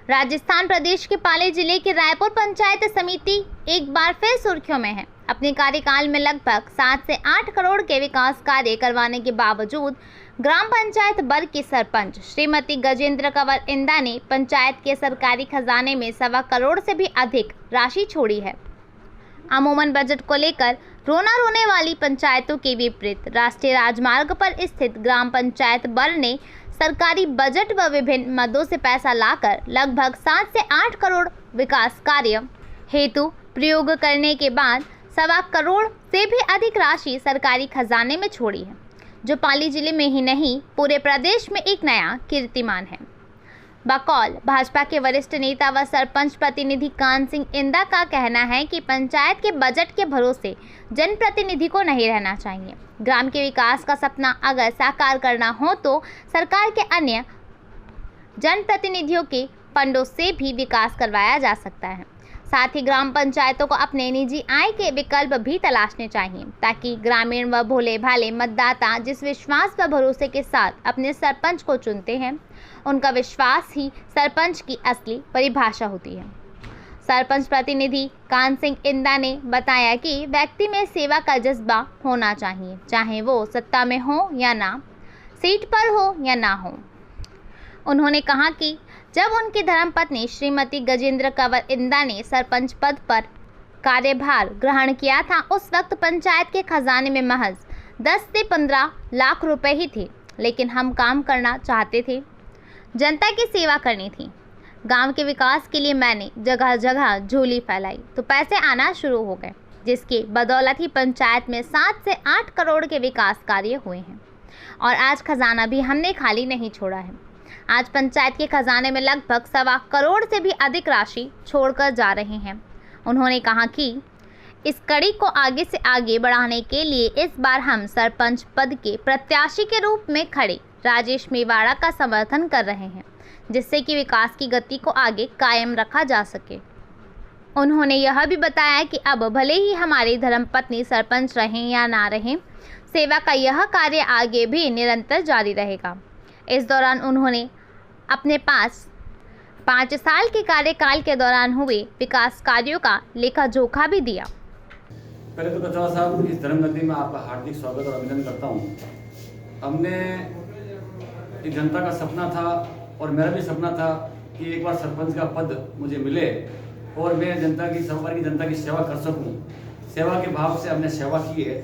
राजस्थान प्रदेश के पाली जिले की रायपुर पंचायत समिति एक बार फिर सुर्खियों में है। अपने कार्यकाल में लगभग 7 से 8 करोड़ के विकास कार्य करवाने के बावजूद ग्राम पंचायत बर्ग की सरपंच श्रीमती गजेंद्र कंवर इंदा ने पंचायत के सरकारी खजाने में 1.25 करोड़ से भी अधिक राशि छोड़ी है। अमूमन बजट को लेकर रोना रोने वाली पंचायतों के विपरीत राष्ट्रीय राजमार्ग पर स्थित ग्राम पंचायत बर्ग ने सरकारी बजट व विभिन्न मदों से पैसा लाकर लगभग 7 से 8 करोड़ विकास कार्य हेतु प्रयोग करने के बाद 1.25 करोड़ से भी अधिक राशि सरकारी खजाने में छोड़ी है, जो पाली जिले में ही नहीं पूरे प्रदेश में एक नया कीर्तिमान है। बकौल भाजपा के वरिष्ठ नेता व सरपंच प्रतिनिधि कान सिंह इंदा का कहना है कि पंचायत के बजट के भरोसे जनप्रतिनिधि को नहीं रहना चाहिए। ग्राम के विकास का सपना अगर साकार करना हो तो सरकार के अन्य जनप्रतिनिधियों के फंडों से भी विकास करवाया जा सकता है। साथ ही ग्राम पंचायतों को अपने निजी आय के विकल्प भी तलाशने चाहिए, ताकि ग्रामीण व भोले भाले मतदाता जिस विश्वास व भरोसे के साथ अपने सरपंच को चुनते हैं, उनका विश्वास ही सरपंच की असली परिभाषा होती है। सरपंच प्रतिनिधि कान सिंह इंदा ने बताया कि व्यक्ति में सेवा का जज्बा होना चाहिए, चाहे वो सत्ता में हो या ना, सीट पर हो या ना हो। उन्होंने कहा कि जब उनकी धर्मपत्नी श्रीमती गजेंद्र कंवर इंदा ने सरपंच पद पर कार्यभार ग्रहण किया था, उस वक्त पंचायत के खजाने में महज 10 से 15 लाख रुपए ही थे, लेकिन हम काम करना चाहते थे, जनता की सेवा करनी थी। गांव के विकास के लिए मैंने जगह जगह झोली फैलाई तो पैसे आना शुरू हो गए, जिसके बदौलत ही पंचायत में 7 से 8 करोड़ के विकास कार्य हुए हैं और आज खजाना भी हमने खाली नहीं छोड़ा है। आज पंचायत के खजाने में लगभग 1.25 करोड़ से भी अधिक राशि छोड़कर जा रहे हैं। उन्होंने कहा कि इस कड़ी को आगे से आगे बढ़ाने के लिए इस बार हम सरपंच पद के प्रत्याशी के रूप में खड़े राजेश मेवाड़ा का समर्थन कर रहे हैं, जिससे कि विकास की गति को आगे कायम रखा जा सके। उन्होंने यह भी बताया कि अब भले ही हमारी धर्मपत्नी सरपंच रहें या ना रहें, सेवा का यह कार्य आगे भी निरंतर जारी रहेगा। इस दौरान उन्होंने अपने पास 5 साल के कार्यकाल के दौरान हुए विकास कार्यों का लेखा जोखा भी दिया। पहले तो कचौड़ा साहब, इस धर्म नगरी में आपका हार्दिक स्वागत और अभिनंदन करता हूँ। हमने एक जनता का सपना था और मेरा भी सपना था कि एक बार सरपंच का पद मुझे मिले और मैं जनता की सेवा कर सकूं। सेवा के भाव से हमने सेवा की है।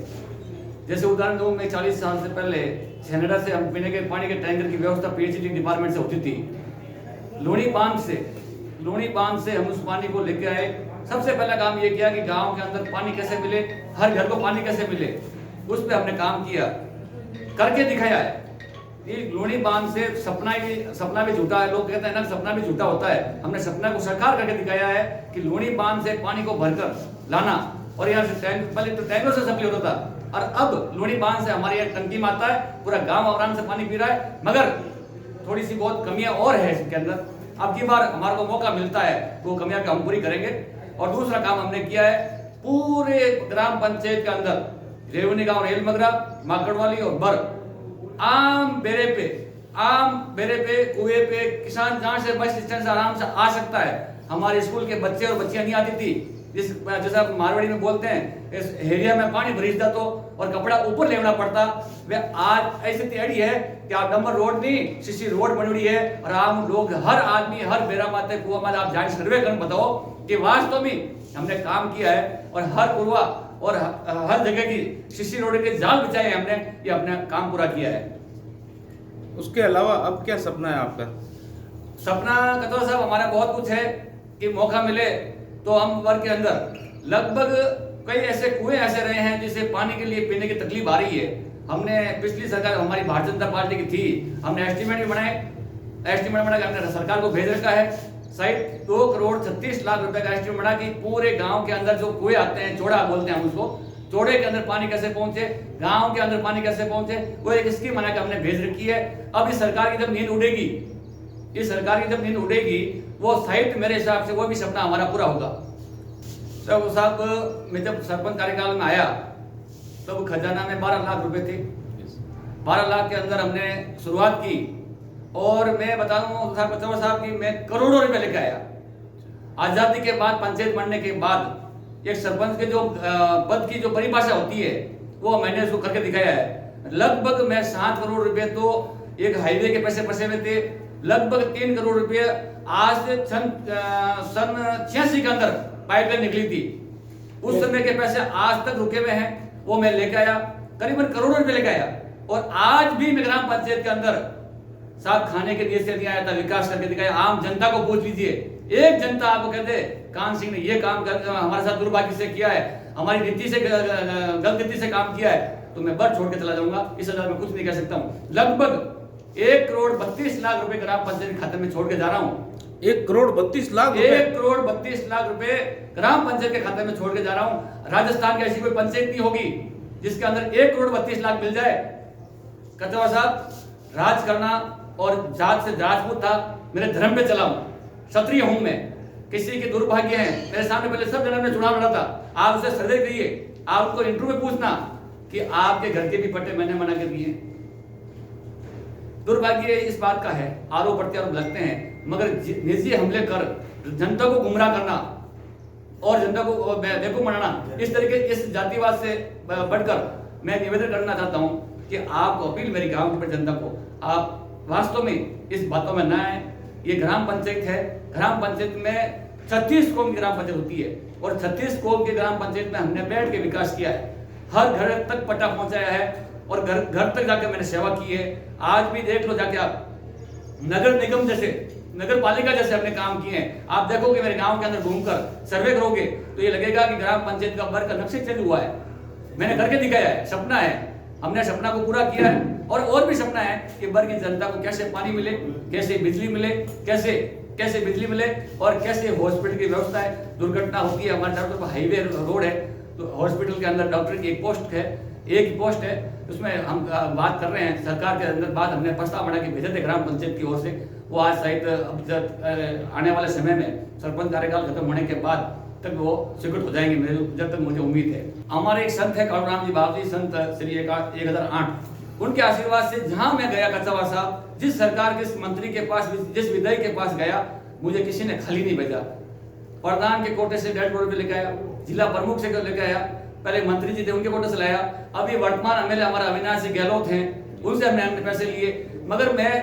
जैसे उदाहरण दूँ, मैं 40 साल से पहले कनाडा से हम पीने के पानी के टैंकर की व्यवस्था पीएचडी डिपार्टमेंट से होती थी। लोनी बांध से हम उस पानी को लेके आए। सबसे पहला काम ये किया कि गांव के अंदर पानी कैसे मिले, हर घर को पानी कैसे मिले, उस पर हमने काम किया, करके दिखाया है। ये लोनी बांध से सपना भी झूठा है। लोग कहते हैं ना सपना भी झूठा होता है। हमने सपना को साकार करके दिखाया है कि लोनी बांध से पानी को भरकर लाना और यहाँ से पहले तो टैंकर से सप्लाई होता था और अब लोनी बांध से हमारे यहाँ टंकी में आता है, पूरा गांव आराम से पानी पी रहा है। मगर थोड़ी सी बहुत कमियां और है इसके अंदर। अब की बार हमारे को मौका मिलता है तो वो कमियां हम पूरी करेंगे। और दूसरा काम हमने किया है, पूरे ग्राम पंचायत के अंदर रेवनी गांव, रेल मगरा, माकड़वाली और बर्ग आम बेरे पे कुएं पे किसान जहां से बस स्टैंड से आराम से आ सकता है। हमारे स्कूल के बच्चे और बच्चियां नहीं आती थी, जैसा मारवाड़ी में बोलते हैं, इस एरिया में पानी भरीजता तो और कपड़ा ऊपर लेना पड़ता। वे आज ऐसी तैयारी है कि आप डंबर रोड नहीं, सीसी रोड बनी है और आम लोग, हर आदमी, हर बेरा माते कुआ माते आप जाए सर्वे कर बताओ कि वास्तव में हमने काम किया है और हर कुआ और हर जगह की सीसी रोड के जाल बिछाए हमने, ये अपना काम पूरा किया है। उसके अलावा अब क्या सपना है आपका? सपना कतौर साहब हमारा बहुत कुछ है कि मौका मिले तो हम वर्ग के अंदर लगभग कई ऐसे कुएं ऐसे रहे हैं जिसे पानी के लिए पीने की तकलीफ आ रही है। हमने पिछली सरकार हमारी भारतीय जनता पार्टी की थी, हमने एस्टीमेट भी बनाए, हमने सरकार को भेज रखा है। शायद 2 करोड़ 36 लाख रुपए का एस्टीमेट बना कि पूरे गांव के अंदर जो कुएं आते हैं, चौड़ा बोलते हैं हम उसको, चौड़े के अंदर पानी कैसे पहुंचे, गांव के अंदर पानी कैसे पहुंचे, वो एक स्कीम बना के हमने भेज रखी है। अब इस सरकार की जब नींद उड़ेगी, वो शायद मेरे हिसाब से वो भी सपना हमारा पूरा होगा। साहब, मैं जब सरपंच कार्यकाल में आया तब खजाना में 12 लाख रुपए थे। 12 लाख के अंदर हमने शुरुआत की और मैं बता दूं कचौड़ा साहब कि मैं करोड़ों रुपए लेके आया। आज़ादी के बाद पंचायत बनने के बाद एक सरपंच के जो पद की जो परिभाषा होती है वो मैंने उसको करके दिखाया है। लगभग मैं 7 करोड़ रुपए तो एक हाईवे के पैसे फंसे हुए थे, लगभग 3 करोड़ रुपए आज से सन 86 के अंदर पाइपलाइन निकली थी, उस समय के पैसे आज तक रुके हुए हैं, वो मैं लेके आया, करीबन करोड़ों रुपए लेके आया। और आज भी मैं ग्राम पंचायत के अंदर साहब खाने के लिए से नहीं आया था, विकास करके दिखाया। आम जनता को पूछ लीजिए, एक जनता आपको कहते कान सिंह ने ये काम कर हमारे साथ दुर्भाग्य से किया है, हमारी नीति से गलत नीति से काम किया है, तो मैं बर छोड़ के चला जाऊंगा। इस हजार में कुछ नहीं कह सकता हूँ। लगभग 1 करोड़ 32 लाख रुपए ग्राम पंचायत खाते में छोड़ के जा रहा हूँ। 1 करोड़ 32 लाख 1 करोड़ 32 लाख रुपए ग्राम पंचायत के खाते में छोड़ के जा रहा हूँ। राजस्थान की ऐसी कोई पंचायत नहीं होगी जिसके अंदर 1 करोड़ 32 लाख मिल जाए। कचौड़ा साहब, राज करना और जात से राजपूत था, मेरे धर्म पे चला हूं, क्षत्रिय हूं मैं, किसी के दुर्भाग्य हैं मेरे सामने पहले सब जनों ने चुनाव लड़ा था। आप उसे सर्वे करिए, आप उनको इंटरव्यू में पूछना कि आपके घर के भी पट्टे मैंने मना कर दिए। दुर्भाग्य इस बात का है, आरोप प्रत्यारोप लगते हैं, मगर निजी हमले कर जनता को गुमराह करना और जनता को बेवकूफ बनाना, इस तरीके इस जातिवाद से बढ़कर मैं निवेदन करना चाहता हूं कि आपको अपील मेरी गांव की जनता को, आप वास्तव में इस बातों में ना आए। ये ग्राम पंचायत है, ग्राम पंचायत में 36 कौम की ग्राम पंचायत होती है और 36 कौम की ग्राम पंचायत में हमने बैठ के विकास किया है, हर घर तक पट्टा पहुंचाया है और घर घर तक जाकर मैंने सेवा की है। आज भी देख लो जाके आप, नगर निगम जैसे, नगर पालिका जैसे हमने काम किए हैं। आप देखोगे मेरे गांव के अंदर घूमकर सर्वे करोगे तो ये लगेगा कि ग्राम पंचायत का वर्ग का नक्शे चेंज हुआ है। मैंने करके दिखाया है, सपना है, हमने सपना को पूरा किया है। और भी सपना है कि वर्ग की जनता को कैसे पानी मिले, कैसे बिजली मिले, कैसे बिजली मिले और कैसे हॉस्पिटल की व्यवस्था है। दुर्घटना होती है, हमारे चारों तरफ हाईवे रोड है, तो हॉस्पिटल के अंदर डॉक्टर की एक पोस्ट है, एक ही पोस्ट है, उसमें हम बात कर रहे हैं सरकार के अंदर। बात हमने प्रस्ताव बना के भेजे थे ग्राम पंचायत की ओर से, वो आज शायद आने वाले समय में सरपंच कार्यकाल खत्म होने के बाद तक वो स्वीकृत हो जाएंगे, जब तक मुझे उम्मीद है। हमारे एक संत है कालूराम जी बाबू जी, संत श्री 1008, उनके आशीर्वाद से जहां मैं गया कचौड़ा साहब, जिस सरकार के मंत्री के पास, जिस विधायक के पास गया, मुझे किसी ने खाली नहीं भेजा। प्रधान के कोटे से 1.5 करोड़ रुपए लेके आया, जिला प्रमुख से लेके आया, पहले मंत्री जी थे उनके कोटे से लाया, अभी वर्तमान एमएलए हमारा अविनाश गहलोत हैं, उनसे हमने पैसे लिए। मगर मैं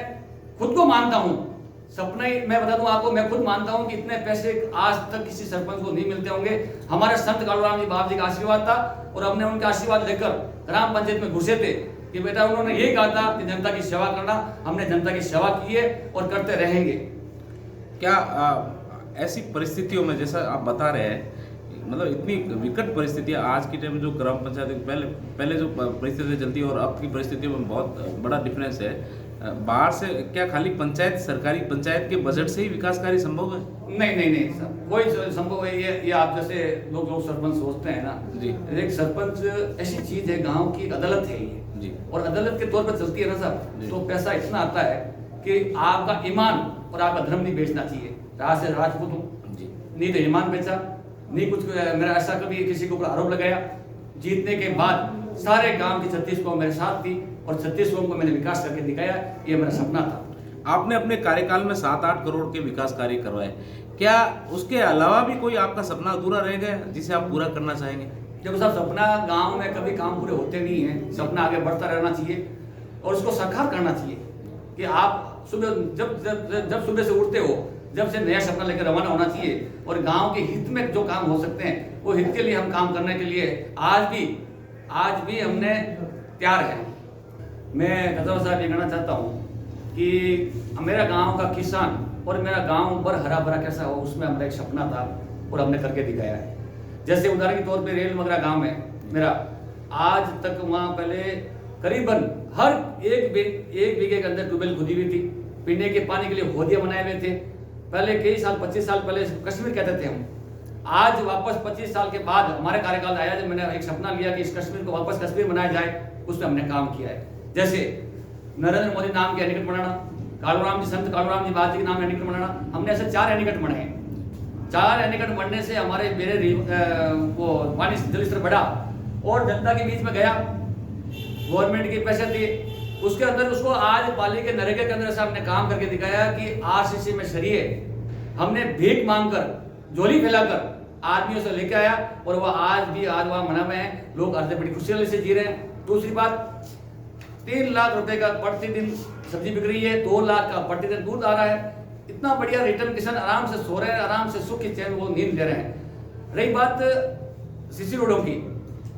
खुद को मानता हूँ, सपना ही मैं बता दूं आपको, मैं खुद मानता हूं कि इतने पैसे आज तक किसी सरपंच को नहीं मिलते होंगे। हमारे संत कालूराम जी बाबू जी का आशीर्वाद था और हमने उनका आशीर्वाद लेकर ग्राम पंचायत में घुसे थे कि बेटा, उन्होंने यही कहा था कि जनता की सेवा करना, हमने जनता की सेवा की है और करते रहेंगे। क्या ऐसी परिस्थितियों में जैसा आप बता रहे हैं, मतलब इतनी विकट परिस्थितियां आज के टाइम में जो ग्राम पंचायत पहले जो परिस्थितियां चलती है और अब की परिस्थितियों में बहुत बड़ा डिफरेंस है। बाहर से क्या खाली पंचायत, सरकारी पंचायत के बजट से ही विकास कार्य संभव है? नहीं सर, कोई संभव है ये आप जैसे लोग सरपंच सोचते हैं ना जी। एक सरपंच ऐसी चीज है, गांव की एक अदालत है ये जी, और अदालत के तौर पर चलती है ना साहब, तो पैसा इतना आता है कि आपका ईमान और आपका धर्म नहीं बेचना चाहिए। राज से राजपूत हूँ जी, नहीं तो ईमान बेचा, नहीं कुछ मेरा ऐसा कभी किसी के ऊपर आरोप लगाया। जीतने के बाद सारे गांव की 36 कौम मेरे साथ थी और 36 कौम को मैंने विकास करके दिखाया, ये मेरा सपना था। आपने अपने कार्यकाल में 7-8 करोड़ के विकास कार्य करवाए, क्या उसके अलावा भी कोई आपका सपना अधूरा रह गया जिसे आप पूरा करना चाहेंगे? जब साहब सपना, गांव में कभी काम पूरे होते नहीं हैं, सपना आगे बढ़ता रहना चाहिए और उसको साकार करना चाहिए कि आप सुबह जब सुबह से उठते हो, जब से नया सपना लेकर रवाना होना चाहिए और गांव के हित में जो काम हो सकते हैं वो हित के लिए हम काम करने के लिए आज भी हमने तैयार है। मैं कचौड़ा साहब ये कहना चाहता हूँ कि मेरा गांव का किसान और मेरा गांव पर हरा भरा कैसा हो, उसमें हमारा एक सपना था और हमने करके दिखाया है। जैसे उदाहरण के तौर पे रेल मगरा गांव है मेरा, आज तक वहाँ पहले करीबन हर एक बीघे के अंदर ट्यूबवेल खुदी हुई थी, पीने के पानी के लिए होदिया बनाए हुए थे। पहले कई साल 25 साल पहले कश्मीर कहते थे हम, आज वापस 25 साल के बाद हमारे कार्यकाल आया जब मैंने एक सपना लिया कि इस कश्मीर को वापस कश्मीर बनाया जाए, उसमें हमने काम किया है। जैसे नरेंद्र मोदी नाम के एनीकट बनाना, कालूराम जी, संत कालूराम जी बाबू जी के नाम एनीकट बनाना, हमने ऐसे 4 एनीकट बनाए। 4 एनीकट बनने से हमारे मेरे वो पानी जल स्तर बढ़ा और जनता के बीच में गया। गवर्नमेंट के पैसे थे, उसके अंदर उसको आज पाली के नरेगा के अंदर से हमने काम करके दिखाया कि आरसीसी में शरीय हमने भीख मांगकर झोली फैलाकर आदमियों से लेके आया और वह आज वहाँ मना में है, लोग अर्धे बड़ी खुशहाली से जी रहे हैं। दूसरी बात, 3 लाख रुपए का प्रतिदिन सब्जी बिक रही है, 2 लाख का प्रतिदिन दूध आ रहा है। इतना बढ़िया रिटर्न किसान आराम से सो रहे हैं, आराम से सुख की चैन वो नींद ले रहे हैं। रही बात सीसी रोडों की,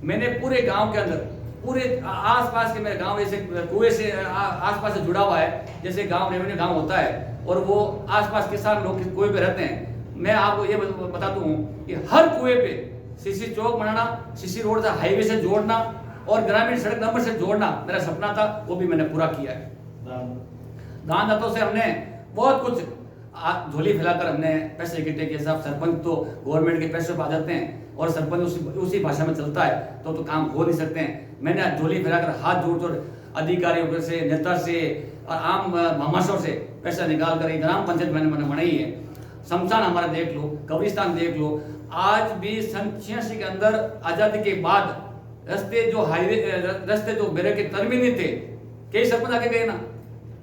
मैंने पूरे गांव के अंदर पूरे आसपास के मेरे गांव जैसे कुएं से आसपास से जुड़ा हुआ है, जैसे गांव रेवेन्यू गांव होता है और वो आसपास किसान लोग कुएं पे रहते हैं। मैं आपको ये बताता हूँ कि हर कुएं पे सीसी चौक बनाना, सीसी रोड से हाईवे से जोड़ना और ग्रामीण सड़क नंबर से जोड़ना मेरा सपना था, वो भी मैंने पूरा किया है। दान दातों से हमने बहुत कुछ झोली फैलाकर हमने पैसे इकट्ठे किए। साहब सरपंच तो गवर्नमेंट के पैसे पे आ जाते हैं और सरपंच उसी भाषा में चलता है तो काम हो नहीं सकते हैं। मैंने झोली फैलाकर हाथ जोड़ अधिकारियों से, नेता से और आम महाशयों से पैसा निकाल कर ग्राम पंचायत मैंने बनाई है। शमशान हमारा देख लो, कब्रिस्तान देख लो, आज भी सन 86 के अंदर आजादी के बाद रास्ते जो मेरे के तरमीम नहीं थे, कई सरपंच आके गए ना,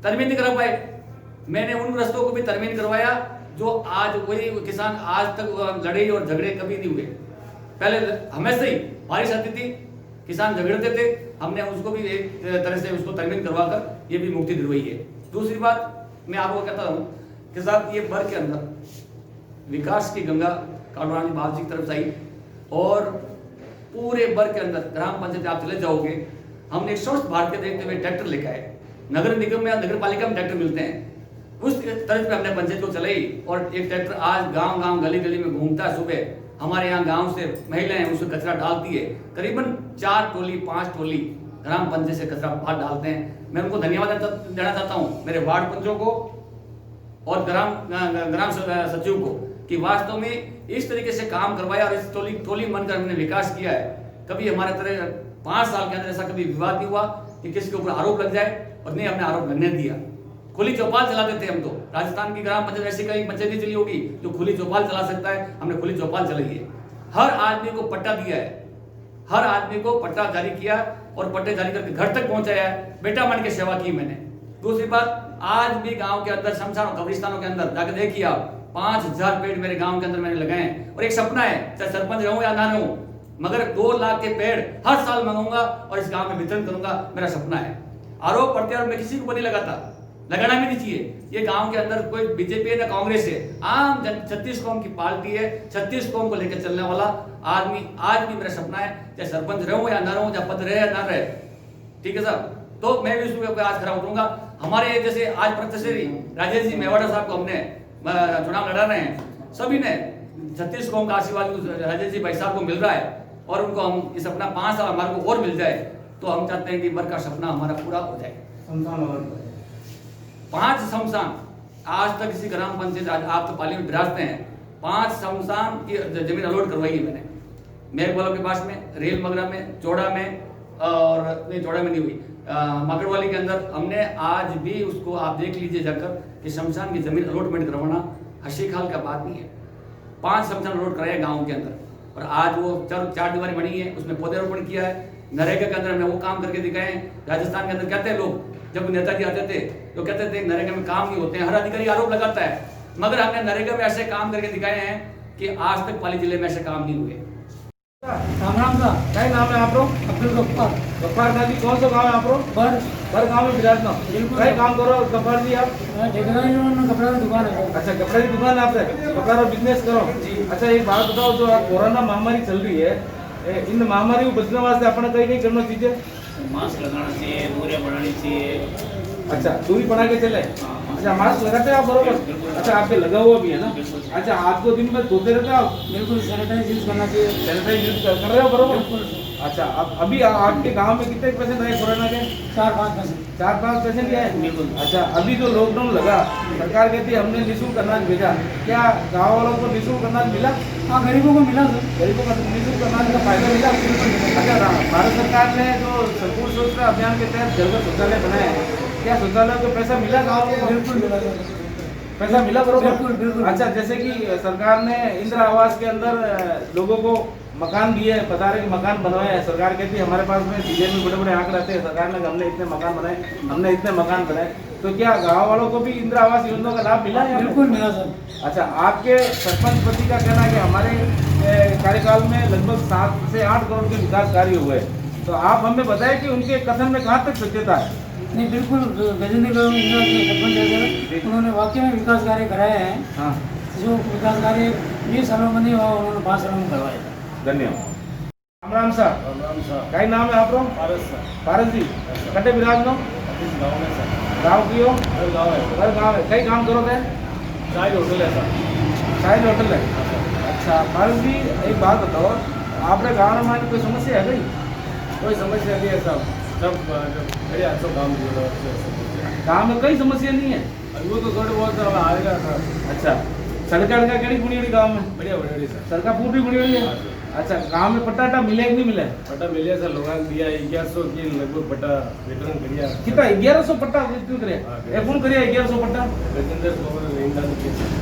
तरमीम नहीं करा पाए। मैंने उन रास्तों को भी तरमीम करवाया जो आज कोई किसान आज तक लड़ाई और झगड़े कभी नहीं हुए। पहले हमेशा ही बारिश आती थी, किसान झगड़ते थे, हमने उसको भी एक तरह से उसको तरमीम करवाकर ये भी मुक्ति दिलवाई है। दूसरी बात मैं आपको कहता हूँ कि साहब ये बर के अंदर विकास की गंगा कालूरानी बाबू जी की तरफ से आई और पूरे बर के अंदर ग्राम पंचायत आप चले जाओगे, हमने एक स्वच्छ भारत के देखते हुए ट्रैक्टर लेकर आए। नगर निगम में नगर पालिका में ट्रैक्टर मिलते हैं, उस तर्ज पे हमने पंचायत को चलाई और एक ट्रैक्टर आज गांव गांव गली गली में घूमता है। सुबह हमारे यहाँ गांव से महिलाएं उसमें कचरा डालती है, करीबन 4 टोली 5 टोली ग्राम पंचायत से कचरा बाहर डालते हैं। मैं उनको धन्यवाद देना चाहता हूँ, मेरे वार्ड पंचों को और ग्राम सचिव को, कि वास्तव में इस तरीके से काम करवाया और इस टोली बनकर हमने विकास किया है। कभी हमारे तरह 5 साल के अंदर ऐसा कभी विवाद नहीं हुआ कि किसी के ऊपर आरोप लग जाए, और नहीं हमने आरोप लगने दिया। खुली चौपाल चलाते थे हम तो, राजस्थान की ग्राम पंचायत ऐसी कहीं पंचायत नहीं चली होगी जो खुली चौपाल चला सकता है, हमने खुली चौपाल चलाई है। हर आदमी को पट्टा दिया है, हर आदमी को पट्टा जारी किया और पट्टे जारी करके घर तक पहुंचाया है, बेटा मान के सेवा की मैंने। दूसरी बात, आज भी गांव के अंदर शमशान और कब्रिस्तानों के अंदर जाकर देखिए आप, 5000 पेड़ मेरे गांव के अंदर मैंने लगाए हैं। और एक सपना है, चाहे सरपंच रहूं या ना रहूं, मगर 2 लाख के पेड़ हर साल मंगाऊंगा और इस गांव में वितरण करूंगा, मेरा सपना है। आरोप प्रत्यारोप मैं किसी को नहीं लगाता, लगाना भी नहीं चाहिए। ये गांव के अंदर कोई बीजेपी है ना कांग्रेस है, आम 36 कौम की पार्टी है, 36 कौम को लेकर चलने वाला आदमी। आज भी मेरा सपना है, चाहे सरपंच रहूं या ना रहूं, चाहे पद रहे या ना रहे, ठीक है साहब, तो मैं भी उसमें आज खड़ा उतरूंगा। हमारे जैसे आज प्रत्यश्री राजेश जी मेवाड़ा साहब को हमने चुनाव लड़ा रहे हैं, सभी ने 36 कौम का आशीर्वाद राजेश जी भाई साहब को मिल रहा है और उनको हम ये सपना 5 साल हमारे को और मिल जाए तो हम चाहते हैं कि बर का सपना हमारा पूरा हो जाए। 5 शमशान आज तक किसी ग्राम पंचायत, आज आप तो पाली में विरासते हैं, 5 शमशान की जमीन अलॉट करवाई है मैंने, मेघवालों के पास में, रेल मगरा में, चौड़ा में, और नहीं चौड़ा में नहीं हुई, माकड़वाली के अंदर हमने आज भी उसको आप देख लीजिए जाकर कि शमशान की जमीन अलॉटमेंट करवाना हंसी खाल का बात नहीं है। 5 शमशान अलॉट कराया गाँव के अंदर और आज वो 4 दीवारी बनी है, उसमें पौधेरोपण किया है। नरेगा के अंदर हमने वो काम करके दिखाए हैं। राजस्थान के अंदर कहते हैं लोग, जब नेताजी आते थे तो कहते थे नरेगा में काम नहीं होते हैं, हर अधिकारी आरोप लगाता है, मगर हमने नरेगा में ऐसे काम करके दिखाए हैं कि आज तक पाली जिले में ऐसे काम नहीं हुए। राम सा क्या नाम है आप लोग? अब्दुल गफ्फार गफ्फार जी, कौन सा गांव है आप लोग? पर गांव में विराजना। क्या काम करो गफ्फार जी आप? ठेकेदार कपड़ा की दुकान है। अच्छा, कपड़े की दुकान है आपसे, कपड़ा का बिजनेस करो। अच्छा, एक बात बताओ, जो कोरोना महामारी चल रही है, इन महामारी को बचने वास्ते अपने कहीं नहीं करना चाहिए? मास्क लगाना चाहिए, दूरियां बढ़ानी चाहिए। अच्छा, दूरी बना के चले। अच्छा, मास्क लगाते हैं आप बरोबर? अच्छा, आपके लगा हुआ भी है ना? अच्छा, हाथ को दिन में धोते रहते हो आप? बिल्कुल सैनिटाइज यूज करना चाहिए। सैनिटाइज यूज कर रहे हो बरोबर? अच्छा, अब अभी आपके गांव में कितने पेशेंट आए कोरोना के? 4-5 पेशेंट आए। बिल्कुल। अच्छा, अभी जो लॉकडाउन लगा, सरकार कहती है हमने निःशुल्क अनाज भेजा, क्या गाँव वालों को निःशुल्क अनाज मिला? हाँ, गरीबों को मिला सर। गरीबों को निःशुल्क अनाज का फायदा मिला? अच्छा, भारत सरकार ने जो संपूर्ण स्वच्छता अभियान के तहत घर घर शौचालय बनाए हैं, क्या शौचालय को पैसा मिला गाँव को? बिल्कुल मिला सर, पैसा मिला बरोबर? बिल्कुल बिल्कुल। अच्छा, जैसे कि सरकार ने इंदिरा आवास के अंदर लोगों को मकान दिए हैं, बता रहे कि मकान बनवाए हैं। सरकार कहती है हमारे पास में सीजन में बड़े बड़े आंकड़े आते हैं, सरकार ने हमने इतने मकान बनाए, हमने इतने मकान बनाए। तो क्या गाँव वालों को भी इंदिरा आवास योजना का लाभ मिला है? बिल्कुल मिला सर। अच्छा, आपके सरपंच पति का कहना है कि हमारे कार्यकाल में लगभग 7 से 8 करोड़ के विकास कार्य हुए। तो आप हमें बताएं कि उनके कथन में कहाँ तक सत्यता है? नहीं, बिल्कुल गजेंद्र गौड़ इंदिरा के सरपंच है, उन्होंने वाकई में विकास कार्य कराए हैं। हाँ, जो विकास कार्य 20 सालों में नहीं हुआ, उन्होंने 5 सालों में करवाया। धन्यवाद। राम राम साहब, कई नाम है आप लोग? पारस जी, कटे विराज नो गाँव की हो? हर गाँव है। कई काम करो थे? चाय होटल है सर। शायद होटल है। अच्छा पारस जी, एक बात बताओ, आपने गाँव में कोई समस्या है गई? कोई समस्या नहीं है साहब, सब बढ़िया सब काम गाँव में कोई समस्या नहीं है? वो तो थोड़े बहुत आएगा सर। अच्छा, सड़का कड़ी बुनी गाँव में? बढ़िया बढ़िया सर। सड़का पूरी बुनी हुई है? अच्छा, गांव में पट्टा मिले कि नहीं मिले? पट्टा मिले सर, लोगों ने दिया 1100 की लगभग पट्टा वितरण करिया। कितना 1100 पट्टा वितरण करे? हाँ, कौन करिया 1100 पट्टा? गजेंद्र गौड़ इंदा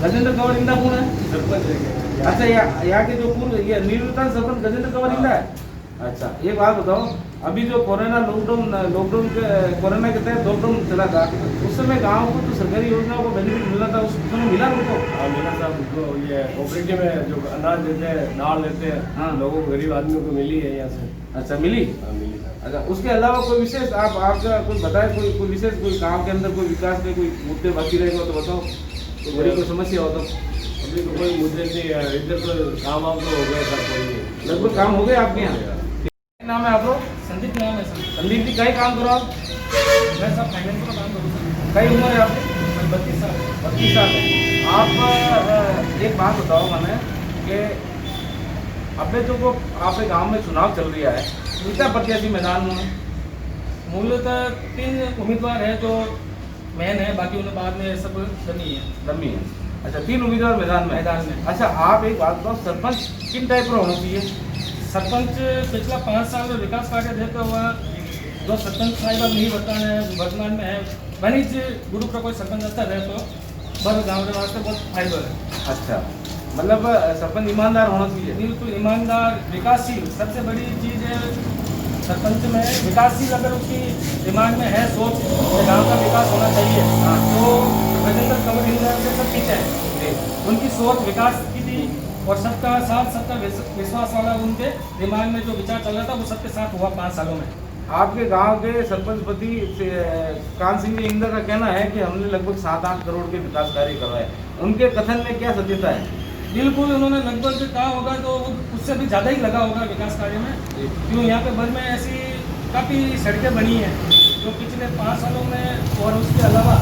गजेंद्र कंवर इंदा कौन है? सरपंच है। अच्छा, यहाँ के जो पूर्व ये निवृत्त सरपंच गजेंद्र कंवर इंदा है। अच्छा, ये बात बताओ, अभी जो लॉकडाउन के कोरोना के तहत लॉकडाउन चला था, उस समय गाँव को जो सरकारी योजनाओं को बेनिफिट मिला था, उस समय मिला उनको? हाँ मिला साहब, उनको ये कोऑपरेटिव में जो अनाज देते हैं, दाल देते हैं, हाँ। लोगों को, गरीब आदमियों को मिली है यहाँ से। अच्छा, मिली? हाँ मिली सर। अच्छा, उसके अलावा कोई विशेष आपका कुछ बताए, कोई विशेष कोई गाँव के अंदर कोई विकास के कोई मुद्दे बाकी रहेगा तो बताओ, तो बड़ी कोई समस्या हो तो? अभी तो कोई मुद्दे नहीं है, इधर तो काम वाम तो हो गया सर, कोई लगभग काम हो गए आपके यहाँ? नाम है आप लोग? संदीप नाम है सर। संदीप जी, कई काम करो आप? मैं सब फाइनेंस का काम करूँ सर। कई उम्र है आपकी? 32 साल। 32 साल है। आप एक बात बताओ मैंने कि अभी जो वो आपके गांव में चुनाव चल रहा है, कितना प्रत्याशी मैदान में है? मूलतः 3 उम्मीदवार है जो मेन है, बाकी उन्हें बाद में सब डमी है। रमी है। अच्छा, 3 उम्मीदवार मैदान में। अच्छा, आप एक बात बताओ, सरपंच किन टाइप का होना चाहिए? सरपंच पिछला 5 साल में विकास कार्य देता हुआ जो सरपंच साहिब अब नहीं वर्तमान में है, वाणिज्य ग्रुप का कोई सरपंच अच्छा रहे तो बर गाँव के वास्ते बहुत फायदा है। अच्छा, मतलब सरपंच ईमानदार होना चाहिए? बिल्कुल ईमानदार, विकासशील, सबसे बड़ी चीज़ है सरपंच में विकासशील। अगर उसकी दिमाग में है सोच कि गाँव का विकास होना चाहिए, तो गजेंद्र कंवर इंदिरा से सब पीछे है। उनकी सोच विकास की थी और सबका साथ, सबका विश्वास वाला उनके दिमाग में जो विचार चल रहा था वो सबके साथ हुआ 5 सालों में। आपके गांव के सरपंच पति कान सिंह इंदर का कहना है कि हमने लगभग 7-8 करोड़ के विकास कार्य करवाए। उनके कथन में क्या सत्यता है? बिल्कुल, उन्होंने लगभग कहा होगा तो उससे भी ज़्यादा ही लगा होगा विकास कार्य में। क्यों, यहाँ पे बर में ऐसी काफ़ी सड़कें बनी हैं जो पिछले 5 सालों में, और उसके अलावा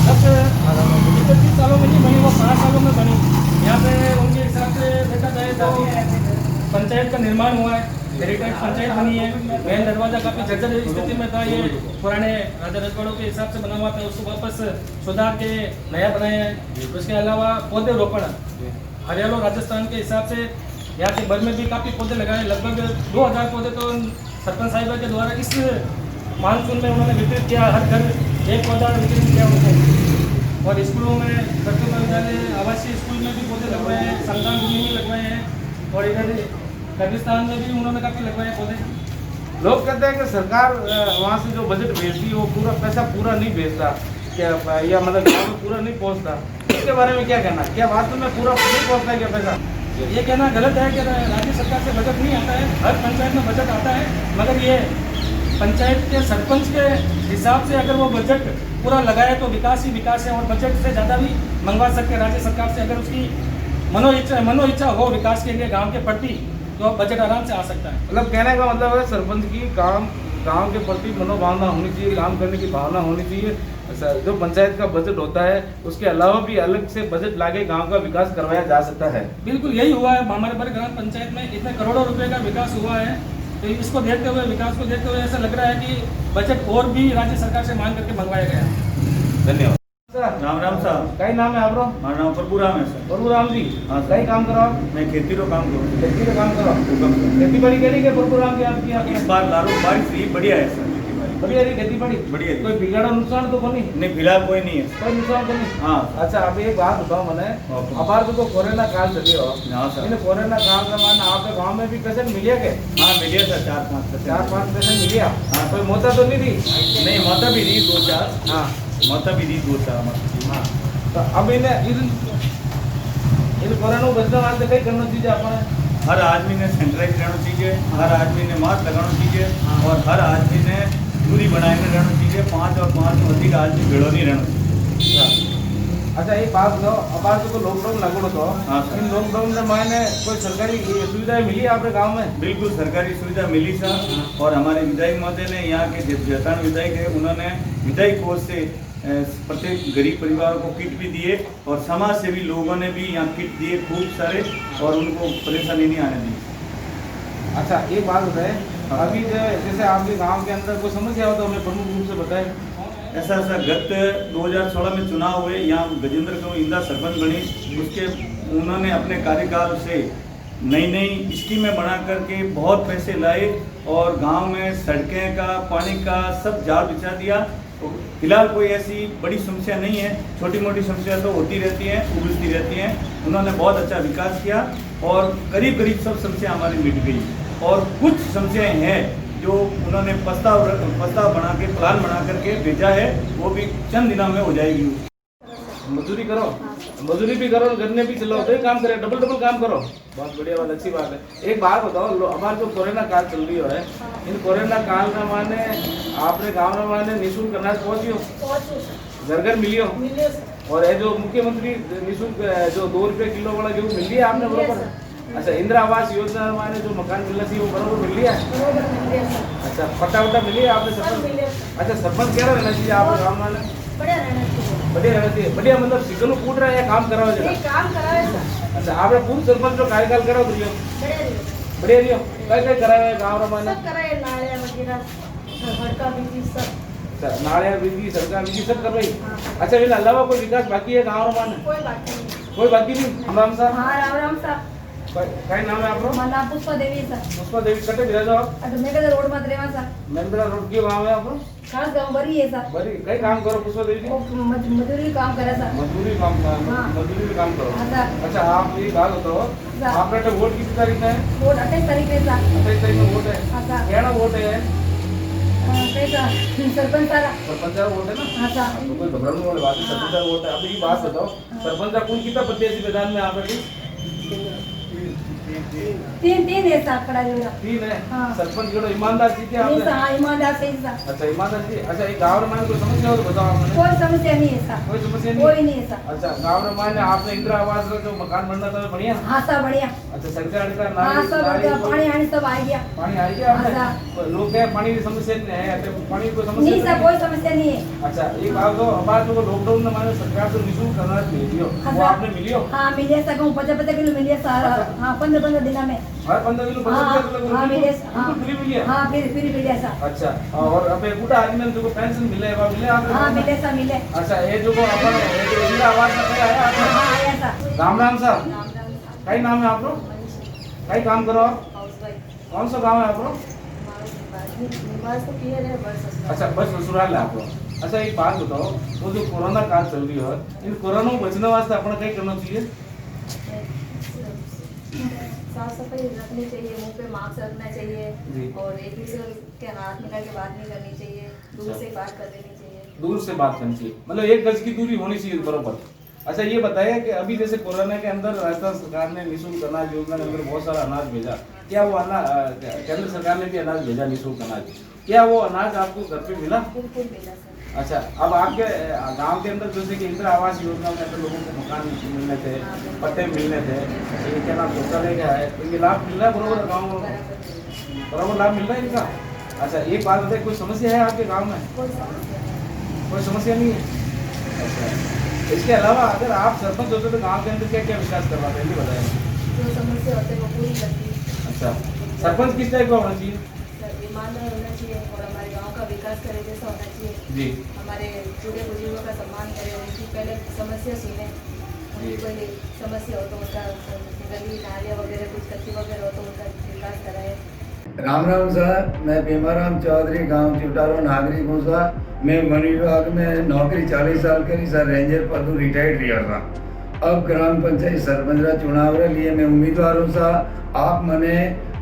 10-20 सालों में नहीं बनी, वो 5 सालों में बनी। यहाँ पे उनके हिसाब से देखा जाए तो पंचायत का निर्माण हुआ है, हेरिटेज पंचायत बनी है। मेन दरवाजा काफ़ी जर्जर स्थिति में था, ये पुराने राजा रजवाड़ों के हिसाब से बना हुआ था, उसको वापस सुधार के नया बनाए हैं। उसके अलावा पौधे रोपण, हरियाणा राजस्थान के हिसाब से यहाँ के बर में भी काफ़ी पौधे लगाए, लगभग 2000 पौधे तो सरपंच साहिबा के द्वारा इस मानसून में उन्होंने वितरित किया। हर घर 1 पौधा वितरित किया उनको। और स्कूलों में, कस्तूरबा विद्यालय आवासीय स्कूल में भी पौधे लगवाए हैं, संतान भूमि में लगवाए हैं, और इधर कब्रिस्तान में भी उन्होंने काफ़ी लगवाए हैं पौधे। लोग कहते हैं कि सरकार वहाँ से जो बजट भेजती है वो पूरा पैसा पूरा नहीं भेजता, क्या या मतलब गाँव में पूरा नहीं पहुँचता, इसके बारे में क्या कहना? क्या वास्तव में पूरा नहीं पहुँचता है क्या पैसा? ये कहना गलत है कि राज्य सरकार से बजट नहीं आता है, हर पंचायत में बजट आता है, मगर ये पंचायत के सरपंच के हिसाब से अगर वो बजट पूरा लगाए तो विकास ही विकास है, और बजट से ज़्यादा भी मंगवा सकते हैं राज्य सरकार से। अगर उसकी मनो इच्छा हो विकास के लिए गांव के प्रति, तो बजट आराम से आ सकता है। मतलब कहने का मतलब है सरपंच की गांव के प्रति मनोभावना होनी चाहिए, काम करने की भावना होनी चाहिए। जो पंचायत का बजट होता है उसके अलावा भी अलग से बजट लाके गांव का विकास करवाया जा सकता है। बिल्कुल यही हुआ है हमारे बड़े ग्राम पंचायत में, इतने करोड़ों रुपए का विकास हुआ है। तो इसको देखते हुए, विकास को देखते हुए ऐसा लग रहा है कि बजट और भी राज्य सरकार से मांग करके मंगवाया गया। धन्यवाद। राम राम साहब, कई नाम है आपको? मारा नाम प्रभुराम है सर। प्रभुराम जी, हाँ सर। कई काम करो? मैं खेती रो काम करूँ। खेती का काम करो? खेती बाड़ी करी के प्रभुराम की आपकी? इस बार लारो बारिश हुई बढ़िया है सर। बढ़िया रही खेती बाड़ी बढ़िया रही। कोई बिगाड़ा नुकसान तो कोनी नहीं फिलहाल कोई नहीं है। कोई नुकसान तो नहीं। हाँ अच्छा अब एक बात बताओ मैंने ओके। अपार जो कोरोना काल चलियो हाँ सर। इन कोरोना काल के मान आपके गांव में भी पेशेंट मिलिया के हाँ मिलिए सर 4-5 4-5 पेशेंट मिलिया हाँ। कोई मोता तो नहीं थी नहीं माता भी दी 2-4 हाँ माता भी दी 2-4 हाँ तो अब इन्हें इन कोरोना बचने वास्ते कई करना चाहिए अपने हर आदमी ने सैनिटाइज रहना चाहिए, हर आदमी ने मास्क लगाना चाहिए और हर आदमी ने दूरी बनाए में रहना चाहिए। 5 और 5 से अधिक आदमी भीड़ो नहीं रहना चाहिए। अच्छा एक बात बताओ अपार जो लॉकडाउन लागू तो हाँ सर। इन लॉकडाउन में मैंने कोई सरकारी सुविधाएं मिली आपके गांव में बिल्कुल सरकारी सुविधा मिली सर और हमारे विधायक महोदय ने यहाँ के जैतान विधायक है उन्होंने विधायक कोष से प्रत्येक गरीब परिवारों को किट भी दिए और समाज सेवी लोगों ने भी यहाँ किट दिए खूब सारे और उनको परेशानी नहीं आने दी। अच्छा एक बात बताए अभी जैसे आपके गांव के अंदर कोई समस्या हो तो हमें प्रमुख रूप से बताएं। ऐसा गत 2016 में चुनाव हुए, यहाँ गजेंद्र को इंदिरा सरपंच बनी, उसके उन्होंने अपने कार्यकाल से नई स्कीमें बना करके बहुत पैसे लाए और गांव में सड़कें का पानी का सब जाल बिछा दिया। फिलहाल कोई ऐसी बड़ी समस्या नहीं है, छोटी मोटी समस्या तो होती रहती हैं, उभरती रहती हैं। उन्होंने बहुत अच्छा विकास किया और करीब सब समस्या हमारी मिट गई और कुछ समस्याएं हैं जो उन्होंने प्रस्ताव बना के प्लान बना करके भेजा है, वो भी चंद दिनों में हो जाएगी। मजदूरी करो मजदूरी भी करो गन्ने भी चलो तो काम करे डबल काम करो बहुत बढ़िया बात अच्छी बात है। एक बात बताओ हमारा जो कोरोना काल चल रही है इन कोरोना काल में माने आपने गाँव में माने निःशुल्क अनाज पहुँचियो घर घर मिलियो और ये जो मुख्यमंत्री निःशुल्क जो 2 रुपये किलो वाला गेहूँ मिल लिया आपने बरोबर। अच्छा इंदिरा आवास योजना माने जो मकान मिलना चाहिए वो बरोबर मिल लिया। अच्छा पट्टा मिली आपने सरपंच। अच्छा सरपंच क्या रहना चाहिए आपके गाँव में बढ़िया रहना चाहिए बढ़िया मतलब सिकलू कूट रहा है काम कराओ जरा काम करावे सर। अच्छा आपने पूर्व सरपंच जो कार्यकाल कराओ तो बढ़िया रियो कई करावे गाँव रमाने सब कराए नाले वगैरह सड़का बिजली सब। अच्छा नाले बिजली सरकार बिजली सब कर रही। अच्छा इसके अलावा कोई विकास बाकी है गाँव रमाने कोई बाकी नहीं। राम साहब हाँ राम राम साहब कई नाम है आपको मां नाम पुष्पा देवी सर। पुष्पा देवी कटे बिराजो आप अच्छा मेघा रोड मत रेवा सर। मेंदरा रोड के गाँव है आपको खास गांव बरी है सर। बड़ी कई काम करो पुष्पा देवी वो जी मजदूरी काम करे सर। मजदूरी काम करो। हाँ सर। अच्छा आप ये बात बताओ आपने तो वोट किस तारीख में है वोट 28 तारीख में सर। 28 तारीख में वोट है। हाँ सर। क्या वोट है कैसा सरपंच सारा सरपंच का वोट है ना। हाँ सर। तो कोई घबराने वाली बात नहीं सरपंच का वोट है। अब ये बात बताओ सरपंच का कौन कितना प्रत्याशी मैदान में आप तीन है सर खड़ा जो 3 है। हाँ। सरपंच जो ईमानदार जी के नहीं आपने सर हाँ ईमानदार सही सर। अच्छा ईमानदार जी। अच्छा एक गाँव में कोई समस्या हो तो बताओ आपने कोई समस्या नहीं है सर। कोई समस्या कोई नहीं नहीं है सर। अच्छा गाँव में आपने इंदिरा आवास का जो मकान बनना था बढ़िया। हाँ सर बढ़िया। अच्छा सरकार का हाँ सब बढ़िया पानी आनी सब आ गया। पानी आ गया हाँ, आपने लोग क्या पानी की समस्या नहीं है पानी की कोई समस्या नहीं सर कोई समस्या नहीं है। अच्छा एक बात तो हमारा जो लॉकडाउन में हमारे सरकार जो निःशुल्क अनाज मिलियो हाँ, वो सर। आपने मिलियो हाँ मिले सर 50 किलो मिले सर। हाँ 15 दिन में। हर 15 किलो हाँ, 15 किलो हाँ, मिले, हाँ। बिल्कुल फ्री मिलिए। हाँ फिर मिले सर। अच्छा और अब बूढ़ा आदमी जो पेंशन मिले वो मिले आपने हाँ मिले सर मिले। अच्छा ये जो अपन ये जो इंदिरा आवास में आया हाँ आपने हाँ आया सर। राम साहब कई नाम है आपको कई काम करो आप कौन सा गांव है आपको अच्छा बस ससुराल है आपको। अच्छा एक बात बताओ वो जो कोरोना काल चल रही है इन कोरोना में बचने वास्ते अपने कई करना चाहिए। साफ सफाई रखनी चाहिए मुंह पे मास्क रखना जी। चाहिए और एक दूसरे के हाथ मिला के बात नहीं करनी चाहिए दूर से बात कर लेनी चाहिए। दूर से बात करनी चाहिए मतलब 1 गज की दूरी होनी चाहिए बराबर। अच्छा ये बताइए कि अभी जैसे कोरोना के अंदर राजस्थान सरकार ने निःशुल्क अनाज योजना के अंदर बहुत सारा अनाज भेजा क्या वो अनाज केंद्र सरकार ने भी अनाज भेजा निःशुल्क अनाज क्या वो अनाज आपको घर पे मिला। बिल्कुल मिला सर। अच्छा अब आपके गांव के अंदर जैसे कि इंदिरा आवास योजना के अंदर लोगों को मकान मिलने थे पट्टे मिलने थे ये क्या नाम शौचालय क्या है तो ये लाभ मिल रहा है बराबर गाँव में बराबर लाभ मिल रहा है इनका। अच्छा एक बात बताइए कोई समस्या है आपके गाँव में कोई समस्या नहीं है। अच्छा इसके अलावा अगर आप सरपंच होते तो गांव के अंदर क्या क्या विकास करवाते हैं ये बताएं। जो समस्या होते हैं वो पूरी करती है। अच्छा सरपंच किस टाइप का होना चाहिए सर ईमानदार होना चाहिए और हमारे गांव का विकास करे जैसा होना चाहिए। जी हमारे बूढ़े बुजुर्गों का सम्मान करे उनकी पहले समस्या सुने उनकी कोई समस्या हो तो उनका गली नालियाँ वगैरह कुछ कच्ची वगैरह हो तो उनका विकास कराए राम राम सर, मैं भीमाराम चौधरी, गांव चिवटारो, नागरिक हूँ सर। मैं वन विभाग में नौकरी 40 साल करी सर। रेंजर पद रिटायर्ड रिया था। अब ग्राम पंचायत सरपंच का चुनाव के लिए मैं उम्मीदवार हूँ सर। आप मने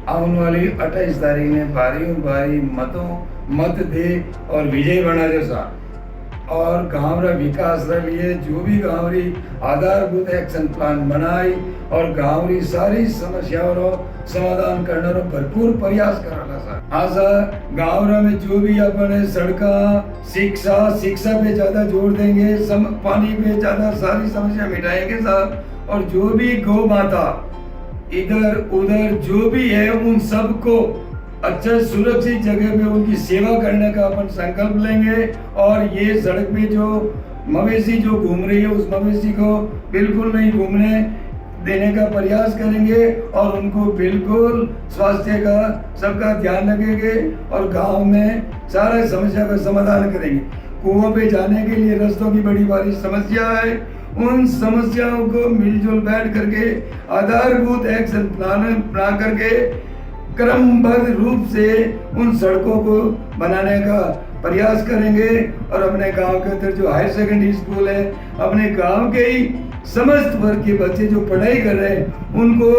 आने वाली 28 तारीख में भारी मत दे और विजय बना दे सर। और गाँव रा विकास के लिए जो भी गाँव री आधारभूत एक्शन प्लान बनाई और गाँव री सारी समस्याओं रो समाधान करने रो भरपूर प्रयास कराला सर। हाँ सर, गाँव रा में जो भी अपने सड़का, शिक्षा पे ज्यादा जोर देंगे, पानी पे ज्यादा, सारी समस्या मिटाएंगे सर। और जो भी गौ माता इधर उधर जो भी है उन सबको अच्छा सुरक्षित जगह पे उनकी सेवा करने का अपन संकल्प लेंगे। और ये सड़क पे जो मवेशी जो घूम रही है उस मवेशी को बिल्कुल नहीं घूमने देने का प्रयास करेंगे और उनको बिल्कुल स्वास्थ्य का सबका ध्यान रखेंगे और गांव में सारे समस्या का समाधान करेंगे। कुओं पे जाने के लिए रास्तों की बड़ी भारी समस्या है। उन समस्याओं को मिलजुल बैठ करके आधारभूत एक्शन प्लान बना करके क्रमबद्ध रूप से उन सड़कों को बनाने का प्रयास करेंगे। और अपने गांव के अंदर जो हायर सेकेंडरी स्कूल है, अपने गांव के ही समस्त वर्ग के बच्चे जो पढ़ाई कर रहे हैं उनको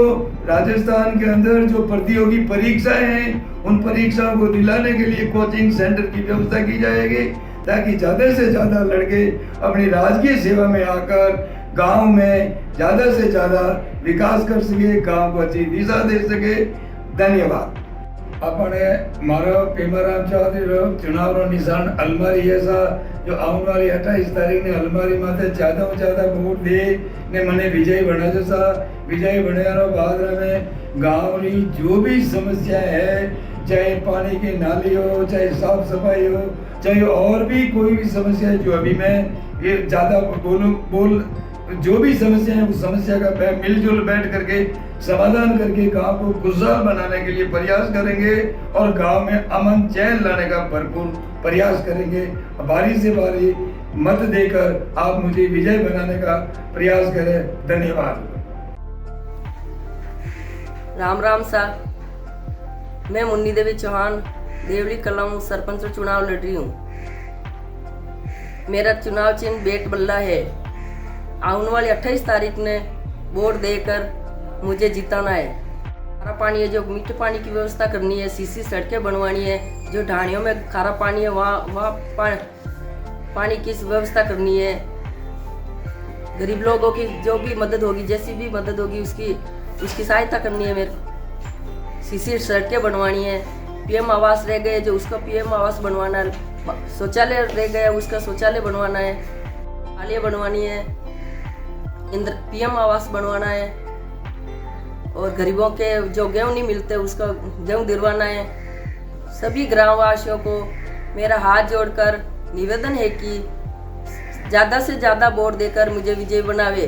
राजस्थान के अंदर जो प्रतियोगी परीक्षाएं हैं उन परीक्षाओं को दिलाने के लिए कोचिंग सेंटर की व्यवस्था की जाएगी, ताकि ज़्यादा से ज़्यादा लड़के अपनी राजकीय सेवा में आकर गांव में ज़्यादा से ज़्यादा विकास कर सके, गांव को अच्छी दिशा दे सके। धन्यवाद। अपने मारो भीमाराम चौधरी रो चुनाव रो निशान अलमारी ऐसा जो आने वाली 28 तारीख ने अलमारी माते ज्यादा से ज्यादा वोट दे ने मने विजय बना जैसा विजय बनाने बाद में गाँव री जो भी समस्या है, चाहे पानी की नाली हो, चाहे साफ सफाई हो, चाहे और भी कोई भी समस्या है, जो अभी मैं ये ज्यादा बोल जो भी समस्या है उस समस्या का मिलजुल बैठ करके समाधान करके गांव को खुशहाल बनाने के लिए प्रयास करेंगे और गांव में अमन चैन लाने का भरपूर प्रयास करेंगे। बारी से बारी मत देकर आप मुझे विजय बनाने का प्रयास करें। धन्यवाद। राम राम सा, मैं मुन्नी देवी चौहान देवली कलां सरपंच चुनाव लड़ रही हूँ। मेरा चुनाव चिन्ह बेट बल्ला है। आने वाली 28 तारीख ने वोट देकर मुझे जिताना है। खारा पानी है, जो मीठे पानी की व्यवस्था करनी है, सीसी सड़कें बनवानी है, जो ढाणियों में खारा पानी है वहाँ पानी की व्यवस्था करनी है। गरीब लोगों की जो भी मदद होगी, जैसी भी मदद होगी उसकी सहायता करनी है। मेरे सीसी सड़कें बनवानी है। पीएम आवास रह गए जो उसका पीएम आवास बनवाना है। शौचालय रह गया उसका शौचालय बनवाना है। नालियाँ बनवानी है। पीएम आवास बनवाना है। और गरीबों के जो गेहूँ नहीं मिलते उसका गेहूँ दिलवाना है। सभी ग्रामवासियों को मेरा हाथ जोड़कर निवेदन है कि ज़्यादा से ज़्यादा वोट देकर मुझे विजय बनावे।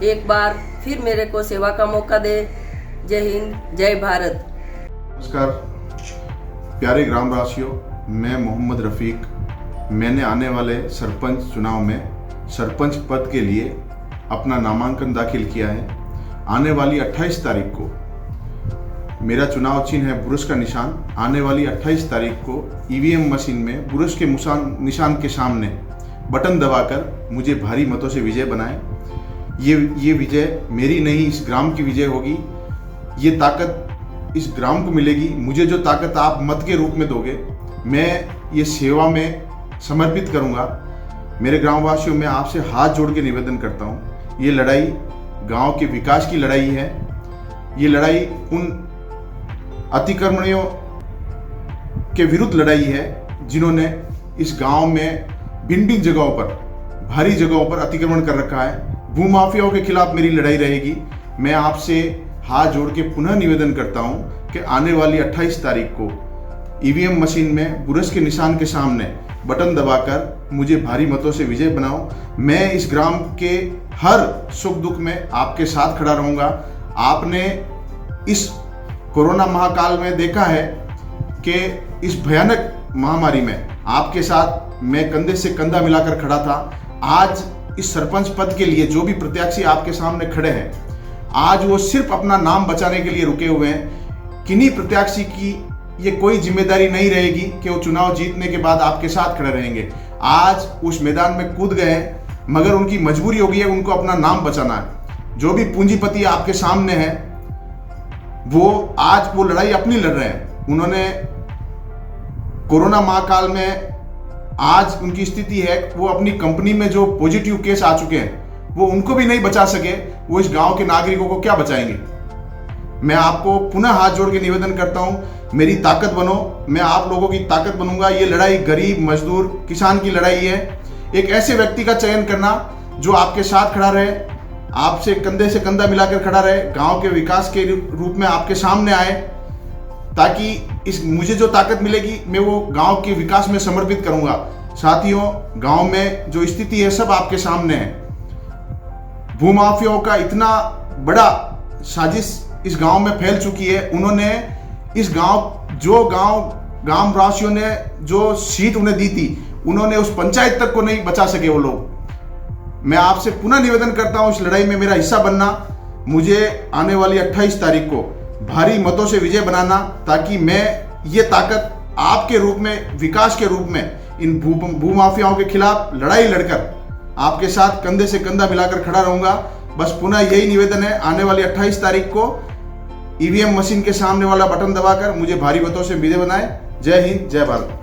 एक बार फिर मेरे को सेवा का मौका दे। जय हिंद, जय भारत। नमस्कार प्यारे ग्रामवासियों, मैं मोहम्मद रफ़ीक। मैंने आने वाले सरपंच चुनाव में सरपंच पद के लिए अपना नामांकन दाखिल किया है। आने वाली 28 तारीख को मेरा चुनाव चिन्ह है बुरुश का निशान। आने वाली 28 तारीख को ईवीएम मशीन में बुरुश के निशान के सामने बटन दबाकर मुझे भारी मतों से विजय बनाएं। ये विजय मेरी नहीं, इस ग्राम की विजय होगी। ये ताकत इस ग्राम को मिलेगी। मुझे जो ताकत आप मत के रूप में दोगे, मैं ये सेवा में समर्पित करूंगा। मेरे ग्रामवासियों, मैं आपसे हाथ जोड़ के निवेदन करता हूँ, ये लड़ाई गांव के विकास की लड़ाई है। ये लड़ाई उन अतिक्रमणियों के विरुद्ध लड़ाई है जिन्होंने इस गांव में भिन्न भिन्न जगहों पर, भारी जगहों पर अतिक्रमण कर रखा है। भूमाफियाओं के खिलाफ मेरी लड़ाई रहेगी। मैं आपसे हाथ जोड़ के पुनः निवेदन करता हूं कि आने वाली 28 तारीख को ईवीएम मशीन में बुरश के निशान के सामने बटन दबाकर मुझे भारी मतों से विजय बनाओ। मैं इस ग्राम के हर सुख दुख में आपके साथ खड़ा रहूंगा। आपने इस कोरोना महाकाल में देखा है कि इस भयानक महामारी में आपके साथ मैं कंधे से कंधा मिलाकर खड़ा था। आज इस सरपंच पद के लिए जो भी प्रत्याशी आपके सामने खड़े हैं, आज वो सिर्फ अपना नाम बचाने के लिए रुके हुए हैं। किन्हीं प्रत्याशी की ये कोई जिम्मेदारी नहीं रहेगी कि वो चुनाव जीतने के बाद आपके साथ खड़े रहेंगे। आज उस मैदान में कूद गए हैं, मगर उनकी मजबूरी हो गई है, उनको अपना नाम बचाना है। जो भी पूंजीपति आपके सामने है वो आज वो लड़ाई अपनी लड़ रहे हैं। उन्होंने कोरोना महाकाल में आज उनकी स्थिति है, वो अपनी कंपनी में जो पॉजिटिव केस आ चुके हैं वो उनको भी नहीं बचा सके, वो इस गांव के नागरिकों को क्या बचाएंगे। मैं आपको पुनः हाथ जोड़ के निवेदन करता हूं, मेरी ताकत बनो, मैं आप लोगों की ताकत बनूंगा। ये लड़ाई गरीब मजदूर किसान की लड़ाई है। एक ऐसे व्यक्ति का चयन करना जो आपके साथ खड़ा रहे, आपसे कंधे से कंधा मिलाकर खड़ा रहे, गांव के विकास के रूप में आपके सामने आए, ताकि इस मुझे जो ताकत मिलेगी मैं वो गांव के विकास में समर्पित करूंगा। साथियों, गांव में जो स्थिति है सब आपके सामने है। भूमाफियाओं का इतना बड़ा साजिश इस गांव में फैल चुकी है। उन्होंने इस गांव वासियों ने जो सीट उन्हें दी थी, उन्होंने उस पंचायत तक को नहीं बचा सके वो लोग। मैं आपसे पुनः निवेदन करता हूं, इस लड़ाई में मेरा हिस्सा बनना, मुझे आने वाली 28 तारीख को भारी मतों से विजय बनाना, ताकि मैं ये ताकत आपके रूप में, विकास के रूप में इन भूमाफियाओं के खिलाफ लड़ाई लड़कर आपके साथ कंधे से कंधा मिलाकर खड़ा रहूंगा। बस पुनः यही निवेदन है, आने वाली 28 तारीख को ईवीएम मशीन के सामने वाला बटन दबाकर मुझे भारी मतों से विजय बनाए। जय हिंद, जय भारत।